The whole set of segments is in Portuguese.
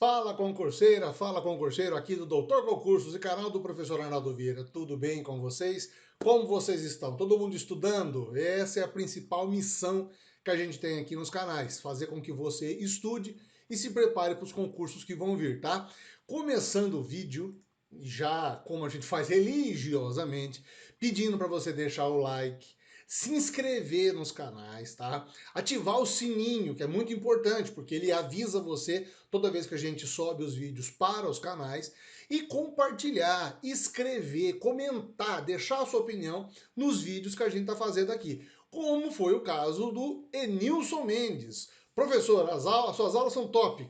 Fala concurseiro aqui do Doutor Concursos e canal do professor Arnaldo Vieira. Tudo bem com vocês? Como vocês estão? Todo mundo estudando? Essa é a principal missão que a gente tem aqui nos canais, fazer com que você estude e se prepare para os concursos que vão vir, tá? Começando o vídeo, já como a gente faz religiosamente, pedindo para você deixar o like, se inscrever nos canais, tá? Ativar o sininho, que é muito importante, porque ele avisa você toda vez que a gente sobe os vídeos para os canais, e compartilhar, escrever, comentar, deixar a sua opinião nos vídeos que a gente está fazendo aqui. Como foi o caso do Enilson Mendes. Professor, suas aulas são top.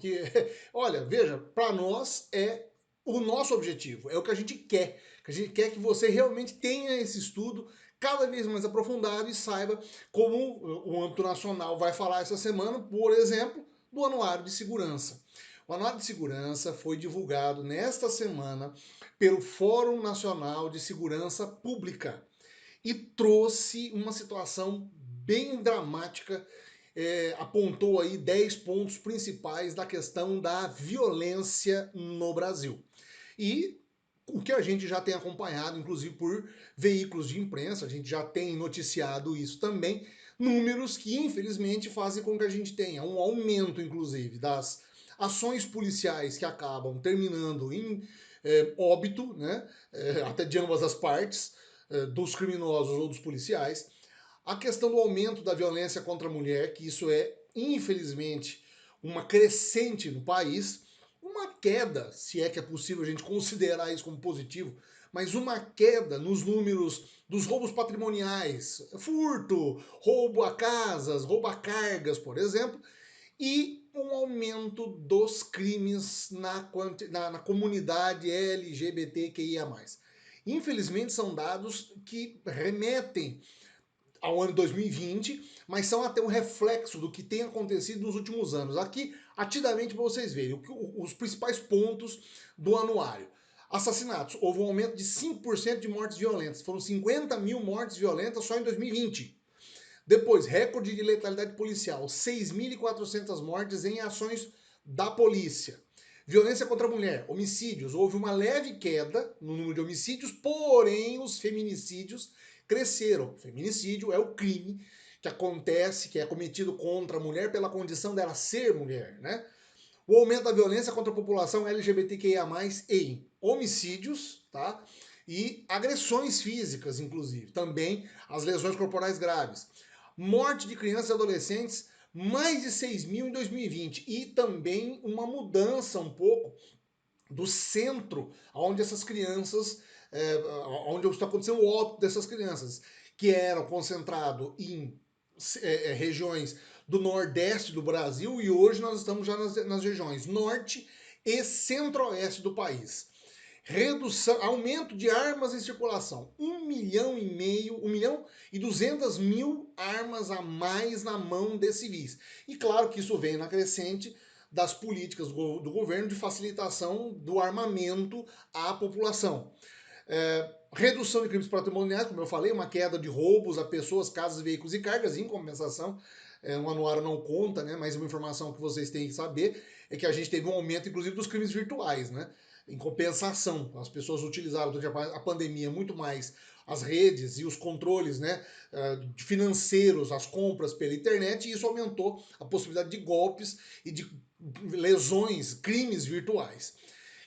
Olha, veja, para nós é o nosso objetivo, é o que a gente quer. A gente quer que você realmente tenha esse estudo cada vez mais aprofundado e saiba como o âmbito nacional vai falar essa semana, por exemplo, do Anuário de Segurança. O Anuário de Segurança foi divulgado nesta semana pelo Fórum Nacional de Segurança Pública e trouxe uma situação bem dramática, apontou aí 10 pontos principais da questão da violência no Brasil. E o que a gente já tem acompanhado, inclusive por veículos de imprensa, a gente já tem noticiado isso também, números que infelizmente fazem com que a gente tenha um aumento, inclusive, das ações policiais que acabam terminando em óbito, né, até de ambas as partes, dos criminosos ou dos policiais. A questão do aumento da violência contra a mulher, que isso é, infelizmente, uma crescente no país, uma queda, se é que é possível a gente considerar isso como positivo, mas uma queda nos números dos roubos patrimoniais, furto, roubo a casas, roubo a cargas, por exemplo, e um aumento dos crimes na comunidade LGBTQIA+. Infelizmente são dados que remetem ao ano 2020, mas são até um reflexo do que tem acontecido nos últimos anos. Aqui, atidamente, para vocês verem os principais pontos do anuário. Assassinatos. Houve um aumento de 5% de mortes violentas. Foram 50 mil mortes violentas só em 2020. Depois, recorde de letalidade policial. 6.400 mortes em ações da polícia. Violência contra a mulher, homicídios. Houve uma leve queda no número de homicídios, porém os feminicídios cresceram. Feminicídio é o crime que acontece, que é cometido contra a mulher pela condição dela ser mulher, né? O aumento da violência contra a população LGBTQIA+, em homicídios, tá? E agressões físicas, inclusive. Também as lesões corporais graves. Morte de crianças e adolescentes, mais de 6 mil em 2020. E também uma mudança um pouco do centro onde essas crianças, onde está acontecendo o óbito dessas crianças, que eram concentrado em regiões do nordeste do Brasil, e hoje nós estamos já nas regiões norte e centro-oeste do país. Redução, aumento de armas em circulação, 1,5 milhão, 1.200.000 armas a mais na mão de civis. E claro que isso vem na crescente das políticas do governo de facilitação do armamento à população. Redução de crimes patrimoniais, como eu falei, uma queda de roubos a pessoas, casas, veículos e cargas, em compensação, o anuário não conta, né, mas uma informação que vocês têm que saber é que a gente teve um aumento, inclusive, dos crimes virtuais, né? Em compensação, as pessoas utilizaram durante a pandemia muito mais as redes e os controles, né, financeiros, as compras pela internet, e isso aumentou a possibilidade de golpes e de lesões, crimes virtuais.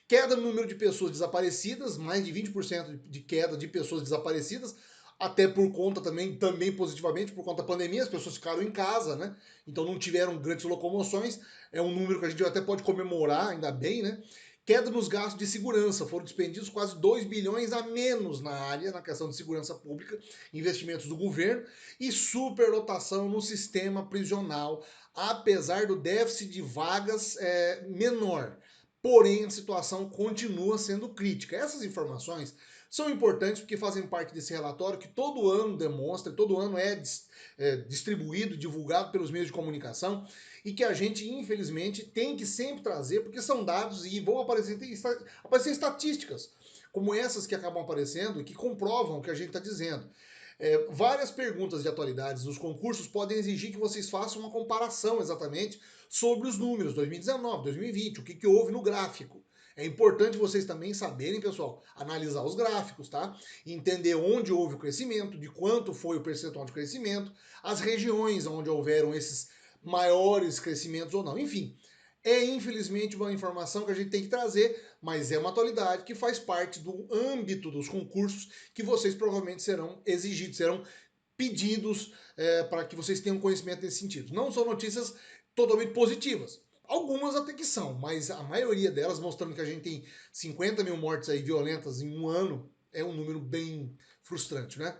Queda no número de pessoas desaparecidas, mais de 20% de queda de pessoas desaparecidas, até por conta também positivamente, por conta da pandemia, as pessoas ficaram em casa, né? Então não tiveram grandes locomoções, é um número que a gente até pode comemorar, ainda bem, né? Queda nos gastos de segurança, foram despendidos quase 2 bilhões a menos na área, na questão de segurança pública, investimentos do governo, e superlotação no sistema prisional, apesar do déficit de vagas menor. Porém, a situação continua sendo crítica. Essas informações são importantes porque fazem parte desse relatório que todo ano demonstra, todo ano é distribuído, divulgado pelos meios de comunicação, e que a gente, infelizmente, tem que sempre trazer, porque são dados e vão aparecer estatísticas, como essas que acabam aparecendo e que comprovam o que a gente está dizendo. Várias perguntas de atualidades dos concursos podem exigir que vocês façam uma comparação exatamente sobre os números 2019, 2020, o que houve no gráfico. É importante vocês também saberem, pessoal, analisar os gráficos, tá? Entender onde houve o crescimento, de quanto foi o percentual de crescimento, as regiões onde houveram esses maiores crescimentos ou não. Enfim, é infelizmente uma informação que a gente tem que trazer, mas é uma atualidade que faz parte do âmbito dos concursos que vocês provavelmente serão exigidos, serão pedidos para que vocês tenham conhecimento nesse sentido. Não são notícias totalmente positivas. Algumas até que são, mas a maioria delas mostrando que a gente tem 50 mil mortes aí violentas em um ano é um número bem frustrante, né?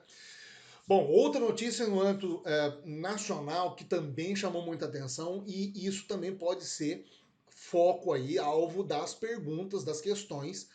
Bom, outra notícia no âmbito nacional que também chamou muita atenção e isso também pode ser foco aí, alvo das perguntas, das questões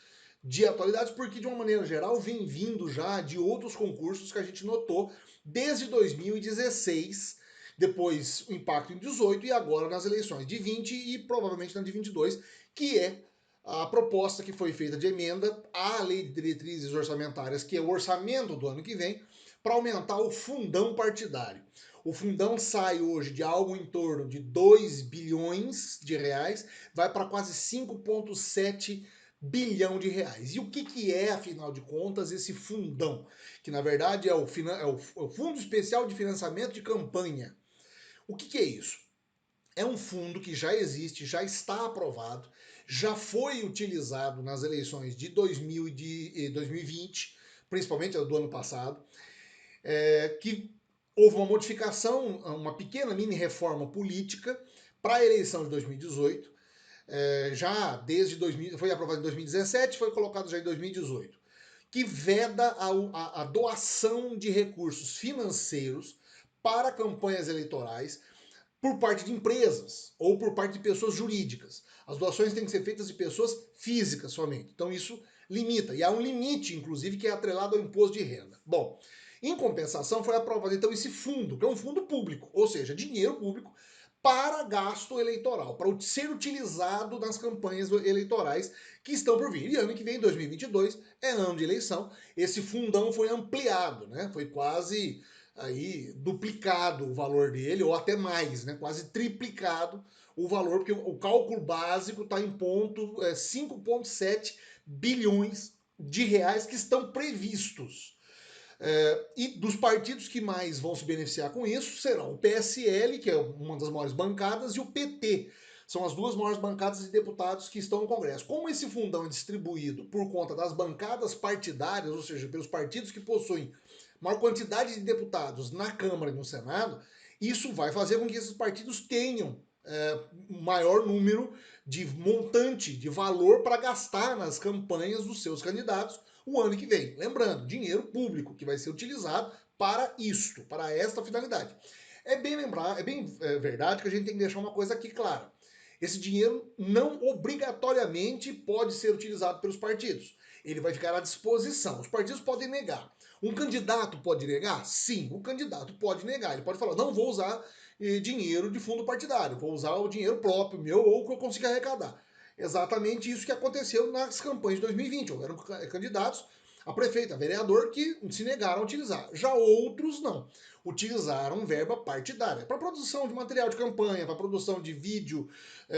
de atualidades, porque de uma maneira geral vem vindo já de outros concursos que a gente notou desde 2016, depois o impacto em 18 e agora nas eleições de 20 e provavelmente na de 22, que é a proposta que foi feita de emenda à Lei de Diretrizes Orçamentárias, que é o orçamento do ano que vem, para aumentar o fundão partidário. O fundão sai hoje de algo em torno de 2 bilhões de reais, vai para quase 5,7 bilhão de reais. E o que é, afinal de contas, esse fundão? Que na verdade é o Fundo Especial de Financiamento de Campanha. O que é isso? É um fundo que já existe, já está aprovado, já foi utilizado nas eleições de 2020, principalmente do ano passado, que houve uma modificação, uma pequena mini reforma política para a eleição de 2018, já desde 2000, foi aprovado em 2017, foi colocado já em 2018, que veda a doação de recursos financeiros para campanhas eleitorais por parte de empresas ou por parte de pessoas jurídicas. As doações têm que ser feitas de pessoas físicas somente. Então isso limita. E há um limite, inclusive, que é atrelado ao imposto de renda. Bom, em compensação foi aprovado então esse fundo, que é um fundo público, ou seja, dinheiro público para gasto eleitoral, para ser utilizado nas campanhas eleitorais que estão por vir. E ano que vem, 2022, é ano de eleição. Esse fundão foi ampliado, né? Foi quase aí duplicado o valor dele, ou até mais, né? Quase triplicado o valor, porque o cálculo básico está em 5,7 bilhões de reais que estão previstos. E dos partidos que mais vão se beneficiar com isso serão o PSL, que é uma das maiores bancadas, e o PT. São as duas maiores bancadas de deputados que estão no Congresso. Como esse fundão é distribuído por conta das bancadas partidárias, ou seja, pelos partidos que possuem maior quantidade de deputados na Câmara e no Senado, isso vai fazer com que esses partidos tenham maior número de montante, de valor para gastar nas campanhas dos seus candidatos o ano que vem. Lembrando, dinheiro público que vai ser utilizado para isto, para esta finalidade. É bem verdade que a gente tem que deixar uma coisa aqui clara. Esse dinheiro não obrigatoriamente pode ser utilizado pelos partidos. Ele vai ficar à disposição. Os partidos podem negar. Um candidato pode negar? Sim, o candidato pode negar. Ele pode falar: não vou usar dinheiro de fundo partidário, vou usar o dinheiro próprio meu ou que eu consiga arrecadar. Exatamente isso que aconteceu nas campanhas de 2020. Houveram candidatos a prefeito, a vereador, que se negaram a utilizar. Já outros não. Utilizaram verba partidária para produção de material de campanha, para produção de vídeo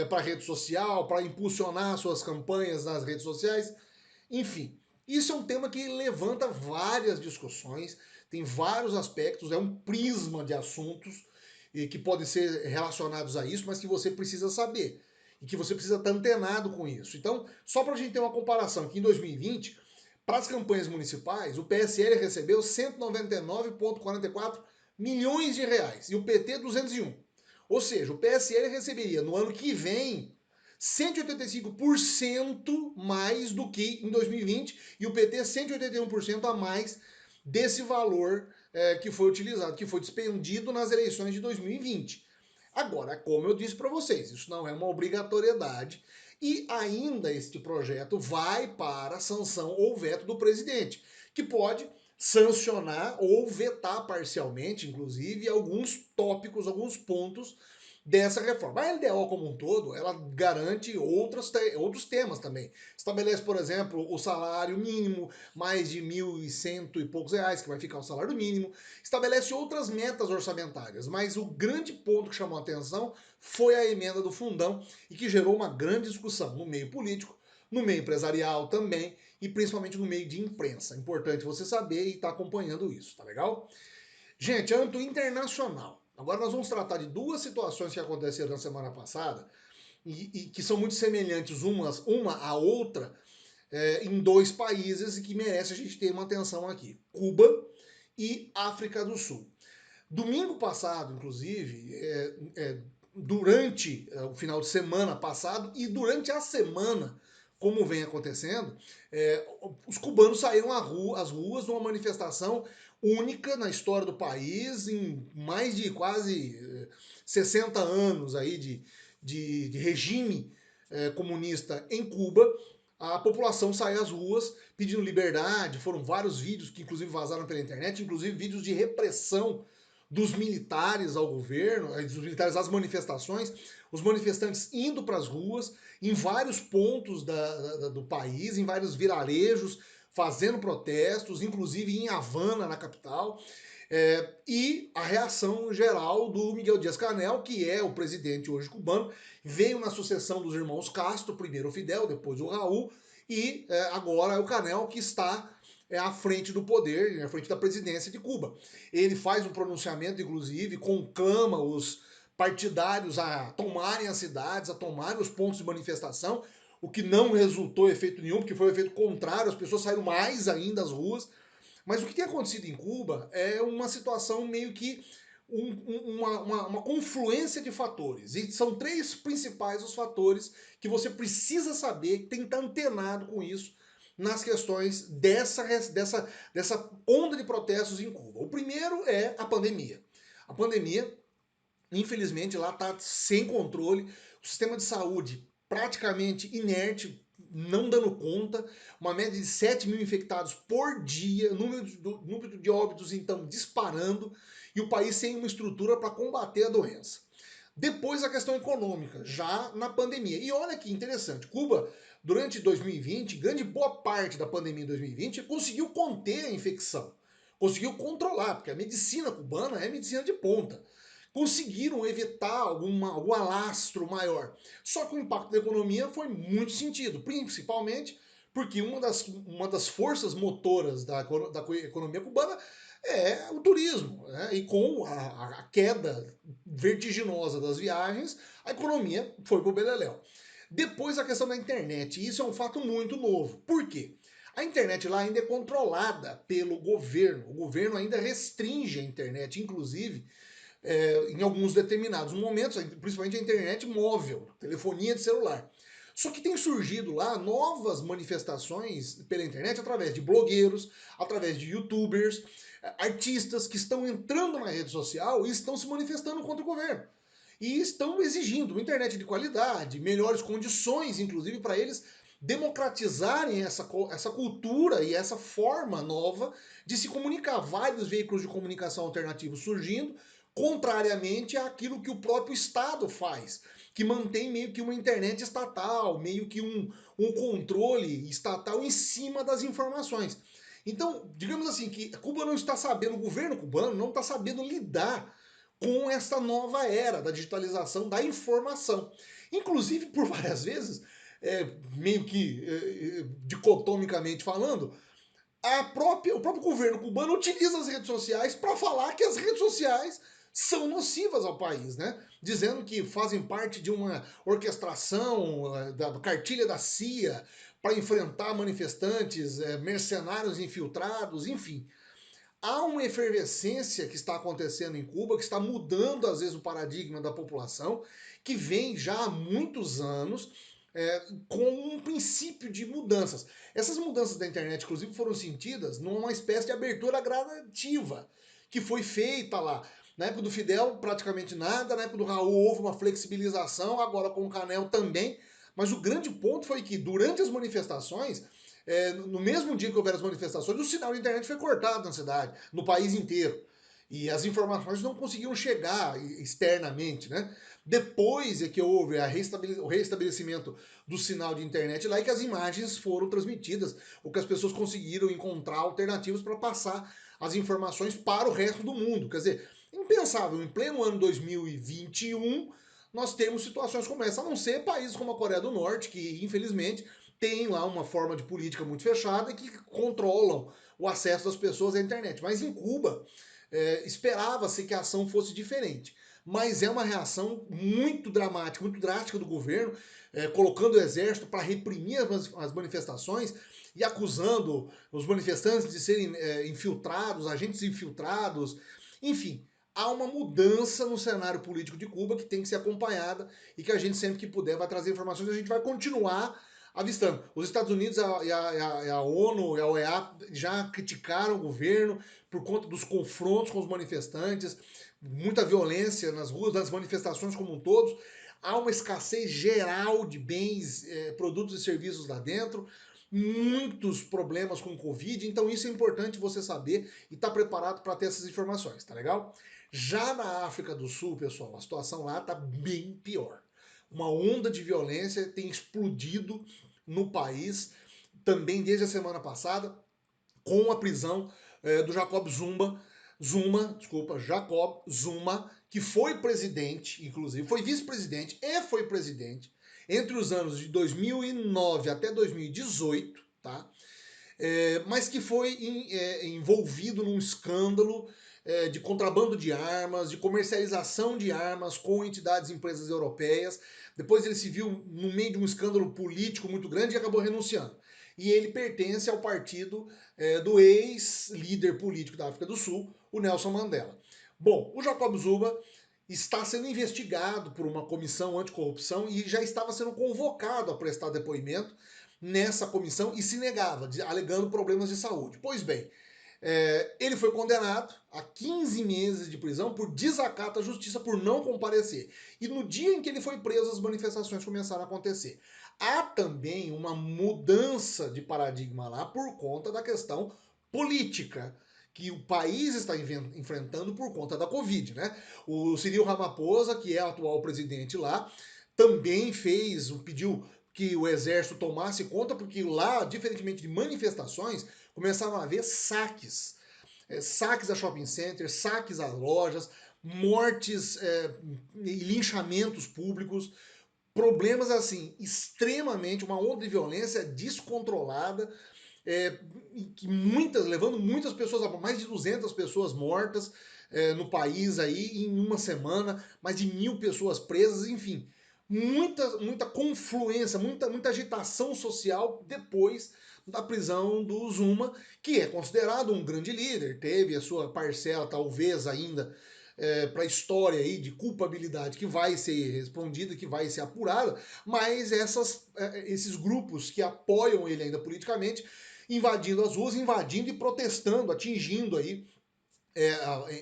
para rede social, para impulsionar suas campanhas nas redes sociais. Enfim, isso é um tema que levanta várias discussões, tem vários aspectos, é um prisma de assuntos que podem ser relacionados a isso, mas que você precisa saber e que você precisa estar antenado com isso. Então, só para a gente ter uma comparação, que em 2020, para as campanhas municipais, o PSL recebeu 199,44 milhões de reais e o PT 201. Ou seja, o PSL receberia no ano que vem 185% mais do que em 2020 e o PT 181% a mais desse valor que foi utilizado, que foi despendido nas eleições de 2020. Agora, como eu disse para vocês, isso não é uma obrigatoriedade e ainda este projeto vai para sanção ou veto do presidente, que pode sancionar ou vetar parcialmente, inclusive, alguns tópicos, alguns pontos dessa reforma. A LDO como um todo, ela garante outros temas também. Estabelece, por exemplo, o salário mínimo, mais de 1.100 e poucos reais, que vai ficar o salário mínimo. Estabelece outras metas orçamentárias, mas o grande ponto que chamou a atenção foi a emenda do fundão e que gerou uma grande discussão no meio político, no meio empresarial também e principalmente no meio de imprensa. Importante você saber e estar acompanhando isso, tá legal? Gente, âmbito internacional. Agora nós vamos tratar de duas situações que aconteceram na semana passada e que são muito semelhantes uma à outra em dois países e que merece a gente ter uma atenção aqui: Cuba e África do Sul. Domingo passado, inclusive, durante o final de semana passado e durante a semana, como vem acontecendo, os cubanos saíram às ruas numa manifestação única na história do país, em mais de quase 60 anos aí de regime comunista em Cuba. A população saiu às ruas pedindo liberdade, foram vários vídeos que inclusive vazaram pela internet, inclusive vídeos de repressão dos militares ao governo, dos militares às manifestações, os manifestantes indo para as ruas, em vários pontos do país, em vários vilarejos, fazendo protestos, inclusive em Havana, na capital. E a reação geral do Miguel Díaz-Canel, que é o presidente hoje cubano, veio na sucessão dos irmãos Castro, primeiro o Fidel, depois o Raul, e agora é o Canel que está à frente do poder, à frente da presidência de Cuba. Ele faz um pronunciamento, inclusive, conclama os partidários a tomarem as cidades, a tomarem os pontos de manifestação, o que não resultou efeito nenhum, porque foi um efeito contrário, as pessoas saíram mais ainda às ruas. Mas o que tem acontecido em Cuba é uma situação meio que uma confluência de fatores. E são três principais os fatores que você precisa saber, que tem que estar antenado com isso nas questões dessa onda de protestos em Cuba. O primeiro é a pandemia. A pandemia, infelizmente, lá está sem controle. O sistema de saúde praticamente inerte, não dando conta, uma média de 7 mil infectados por dia, número de óbitos então disparando, e o país sem uma estrutura para combater a doença. Depois a questão econômica, já na pandemia. E olha que interessante, Cuba, durante 2020, grande boa parte da pandemia em 2020, conseguiu conter a infecção, conseguiu controlar, porque a medicina cubana é medicina de ponta. Conseguiram evitar algum alastro maior. Só que o impacto da economia foi muito sentido, principalmente porque uma das forças motoras da economia cubana é o turismo. Né? E com a queda vertiginosa das viagens, a economia foi pro beleléu. Depois a questão da internet, e isso é um fato muito novo. Por quê? A internet lá ainda é controlada pelo governo. O governo ainda restringe a internet, inclusive em alguns determinados momentos, principalmente a internet móvel, telefonia de celular. Só que tem surgido lá novas manifestações pela internet através de blogueiros, através de youtubers, artistas que estão entrando na rede social e estão se manifestando contra o governo. E estão exigindo uma internet de qualidade, melhores condições, inclusive, para eles democratizarem essa cultura e essa forma nova de se comunicar. Vários veículos de comunicação alternativos surgindo, contrariamente àquilo que o próprio Estado faz, que mantém meio que uma internet estatal, meio que um controle estatal em cima das informações. Então, digamos assim, que Cuba não está sabendo, o governo cubano não está sabendo lidar com essa nova era da digitalização da informação. Inclusive, por várias vezes, meio que dicotomicamente falando, o próprio governo cubano utiliza as redes sociais para falar que as redes sociais são nocivas ao país, né? Dizendo que fazem parte de uma orquestração da cartilha da CIA para enfrentar manifestantes, mercenários infiltrados, enfim. Há uma efervescência que está acontecendo em Cuba, que está mudando às vezes o paradigma da população, que vem já há muitos anos com um princípio de mudanças. Essas mudanças da internet, inclusive, foram sentidas numa espécie de abertura gradativa que foi feita lá. Na época do Fidel, praticamente nada. Na época do Raul, houve uma flexibilização. Agora, com o Canel também. Mas o grande ponto foi que, durante as manifestações, no mesmo dia que houveram as manifestações, o sinal de internet foi cortado na cidade, no país inteiro. E as informações não conseguiram chegar externamente, né? Depois é que houve o restabelecimento do sinal de internet lá e que as imagens foram transmitidas, ou que as pessoas conseguiram encontrar alternativas para passar as informações para o resto do mundo. Quer dizer, impensável, em pleno ano 2021, nós temos situações como essa, a não ser países como a Coreia do Norte, que infelizmente tem lá uma forma de política muito fechada e que controlam o acesso das pessoas à internet. Mas em Cuba, esperava-se que a ação fosse diferente. Mas é uma reação muito dramática, muito drástica do governo, colocando o exército para reprimir as manifestações e acusando os manifestantes de serem infiltrados, agentes infiltrados, enfim. Há uma mudança no cenário político de Cuba que tem que ser acompanhada e que a gente sempre que puder vai trazer informações e a gente vai continuar avistando. Os Estados Unidos, a ONU e a OEA já criticaram o governo por conta dos confrontos com os manifestantes, muita violência nas ruas, nas manifestações como um todo. Há uma escassez geral de bens, produtos e serviços lá dentro, muitos problemas com o Covid, então isso é importante você saber e estar preparado para ter essas informações, tá legal? Já na África do Sul, pessoal, a situação lá tá bem pior. Uma onda de violência tem explodido no país, também desde a semana passada, com a prisão do Jacob Zuma, que foi presidente, inclusive, foi vice-presidente e foi presidente entre os anos de 2009 até 2018, tá? Mas que foi envolvido num escândalo de contrabando de armas, de comercialização de armas com entidades e empresas europeias. Depois ele se viu no meio de um escândalo político muito grande e acabou renunciando. E ele pertence ao partido do ex-líder político da África do Sul, o Nelson Mandela. Bom, o Jacob Zuma está sendo investigado por uma comissão anticorrupção e já estava sendo convocado a prestar depoimento nessa comissão e se negava, alegando problemas de saúde. Pois bem, ele foi condenado a 15 meses de prisão por desacato à justiça, por não comparecer. E no dia em que ele foi preso, as manifestações começaram a acontecer. Há também uma mudança de paradigma lá por conta da questão política que o país está enfrentando por conta da Covid, né? O Cyril Ramaphosa, que é o atual presidente lá, também pediu que o exército tomasse conta, porque lá, diferentemente de manifestações, começaram a haver saques. Saques a shopping centers, saques a lojas, mortes e linchamentos públicos, problemas assim, extremamente, uma onda de violência descontrolada, levando muitas pessoas, mais de 200 pessoas mortas no país aí em uma semana, mais de 1.000 pessoas presas, enfim, muita confluência, muita agitação social depois da prisão do Zuma, que é considerado um grande líder, teve a sua parcela talvez ainda para a história aí de culpabilidade que vai ser respondida, que vai ser apurada, mas esses grupos que apoiam ele ainda politicamente, invadindo as ruas, invadindo e protestando, atingindo aí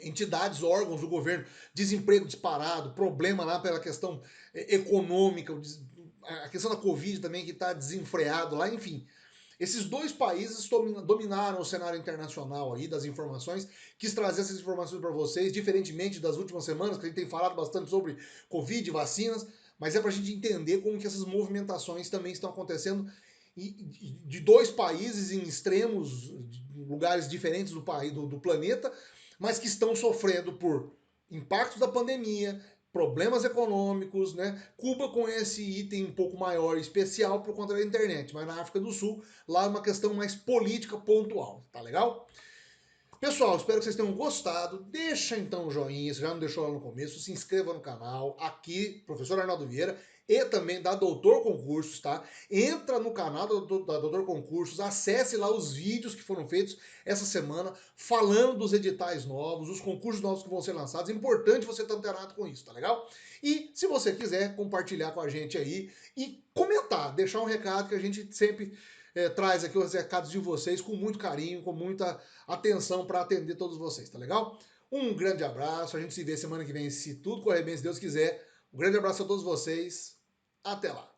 entidades, órgãos do governo, desemprego disparado, problema lá pela questão econômica, a questão da Covid também que está desenfreado lá, enfim. Esses dois países dominaram o cenário internacional aí das informações. Quis trazer essas informações para vocês, diferentemente das últimas semanas, que a gente tem falado bastante sobre Covid, vacinas, mas é para a gente entender como que essas movimentações também estão acontecendo de dois países em extremos, lugares diferentes do planeta, mas que estão sofrendo por impactos da pandemia, problemas econômicos, né? Cuba com esse item um pouco maior e especial por conta da internet, mas na África do Sul, lá é uma questão mais política pontual, tá legal? Pessoal, espero que vocês tenham gostado. Deixa então o joinha, se já não deixou lá no começo, se inscreva no canal, aqui, professor Arnaldo Vieira, e também da Doutor Concursos, tá? Entra no canal da Doutor Concursos, acesse lá os vídeos que foram feitos essa semana, falando dos editais novos, os concursos novos que vão ser lançados. É importante você estar antenado com isso, tá legal? E se você quiser compartilhar com a gente aí e comentar, deixar um recado que a gente sempre traz aqui os recados de vocês com muito carinho, com muita atenção para atender todos vocês, tá legal? Um grande abraço, a gente se vê semana que vem, se tudo correr bem, se Deus quiser. Um grande abraço a todos vocês, até lá!